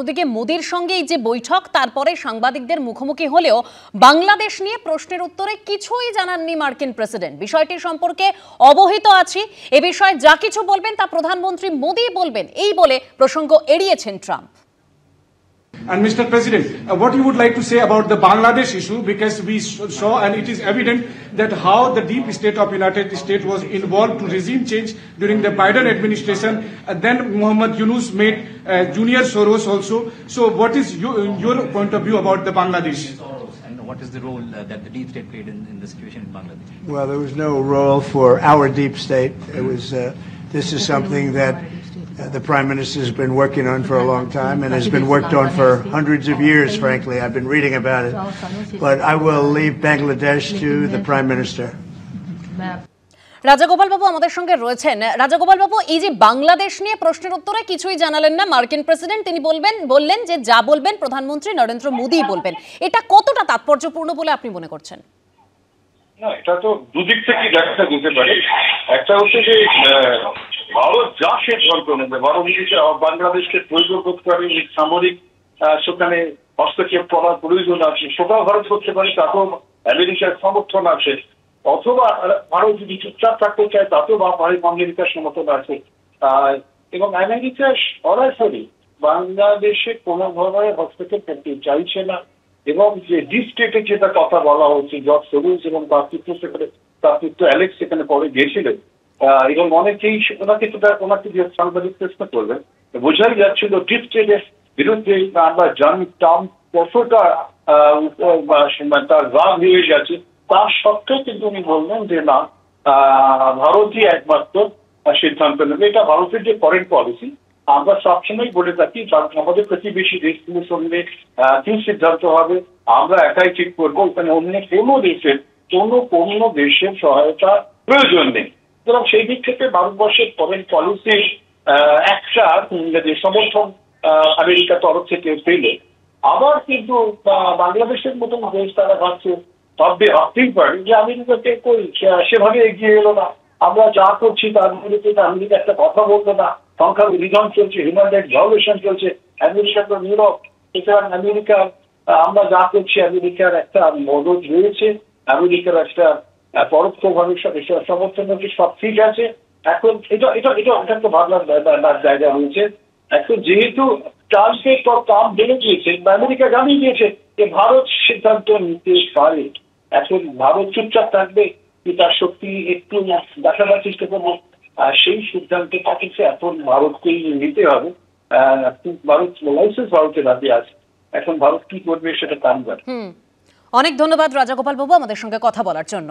অন্যদিকে মোদির সঙ্গে এই যে বৈঠক তারপরে সাংবাদিকদের মুখোমুখি হলেও বাংলাদেশ নিয়ে প্রশ্নের উত্তরে কিছুই জানাননি মার্কিন প্রেসিডেন্ট। বিষয়টি সম্পর্কে অবহিত আছি, এ বিষয়ে যা কিছু বলবেন তা প্রধানমন্ত্রী মোদি বলবেন, এই বলে প্রসঙ্গ এড়িয়েছেন Trump. And Mr. President, what you would like to say about the Bangladesh issue, because we saw and it is evident that how the deep state of United States was involved to regime change during the Biden administration, and then Muhammad Yunus made Junior Soros also. So what is your point of view about the Bangladesh? And what is the role that the deep state played in the situation in Bangladesh? Well, there was no role for our deep state. It was, this is something that the Prime Minister has been working on for a long time and has been worked on for hundreds of years, frankly. I've been reading about it. But I will leave Bangladesh to the Prime Minister. Rajagopal বাবু আমাদের সঙ্গে রয়েছেন। রাজাগোপাল বাবু, এই যে বাংলাদেশ নিয়ে প্রশ্নের উত্তরে কিছুই জানালেন না মার্কিন প্রেসিডেন্ট, তিনি বললেন যে যা বলবেন প্রধানমন্ত্রী নরেন্দ্র মোদি বলবেন, এটা কতটা তাৎপর্যপূর্ণ বলে আপনি মনে করছেন? না, এটা তো দুদিক থেকেই দেখা যেতে পারে। একটা হচ্ছে যে ভারত যা সিদ্ধান্ত নেবে, ভারত বাংলাদেশকে প্রয়োজনকারী সামরিক সেখানে হস্তক্ষেপ করার প্রয়োজন আছে, সেটাও ভারত করতে পারে, তাতেও আমেরিকার সমর্থন আছে। অথবা ভারত যদি চুপচাপ থাকতে চায় তাতেও আমেরিকার সমর্থন আছে। এবং আমেরিকা সরাসরি বাংলাদেশে কোনো ধরনের হস্তক্ষেপ করতে চাইছে না। এবং যে ডিপ স্টেটে যেটা কথা বলা হচ্ছে, জর্জ সোরোস এবং তার পুত্র অ্যালেক্স সেখানে পরে গিয়েছিলেন, এবং অনেকেই ওনাকে যে সাংবাদিক প্রশ্ন করবেন, বোঝাই যাচ্ছিল ডিপ স্টেটের বিরুদ্ধে আমরা জানি ট্রাম্প কতটা তার রাগ হয়ে গেছে। তার সত্ত্বেও কিন্তু উনি বললেন যে না, ভারতই একমাত্র সিদ্ধান্ত নেবে। এটা ভারতের যে ফরেন পলিসি, আমরা সবসময় বলে থাকি আমাদের প্রতিবেশী দেশগুলোর সঙ্গে কি সিদ্ধান্ত হবে আমরা একাই ঠিক করবো, এখানে অন্য কোনো দেশের সহায়তা প্রয়োজন নেই। সুতরাং সেই দিক থেকে ভারতবর্ষের ফরেন পলিসির একটা যে সমর্থন আমেরিকার তরফ থেকে পেলে, আবার কিন্তু বাংলাদেশের মতন দেশ তারা ভাবতেই পারে যে আমেরিকাকে কই সেভাবে এগিয়ে এলো না, আমরা যা করছি তার বিরুদ্ধে আমেরিকা একটা কথা বলতো না, সংখ্যা বিধান চলছে, হিউম্যান রাইটস ভায়োলেশন চলছে, আমেরিকা তো নীরব। সুতরাং আমেরিকার আমরা যা করছি আমেরিকার একটা মদত রয়েছে, আমেরিকার একটা পরোক্ষভাবে সমর্থন হচ্ছে, সব ঠিক আছে। এখন এটা একটা ভাবনার জায়গা রয়েছে। এখন যেহেতু ট্রাম্পের পর ট্রাম্প বেড়ে গিয়েছে, আমেরিকা জানিয়ে দিয়েছে যে ভারত সিদ্ধান্ত নিতে পারে। এখন ভারত চুপচাপ থাকবে কি তার শক্তি একটু দেখাবার চেষ্টা করবো, সেই সিদ্ধান্তটা কিন্তু এখন ভারতকেই নিতে হবে। ভারত লাইসেন্স ভারতের হাতে আছে, এখন ভারত কি করবে সেটা তার ব্যাপার। অনেক ধন্যবাদ রাজাগোপাল বাবু আমাদের সঙ্গে কথা বলার জন্য।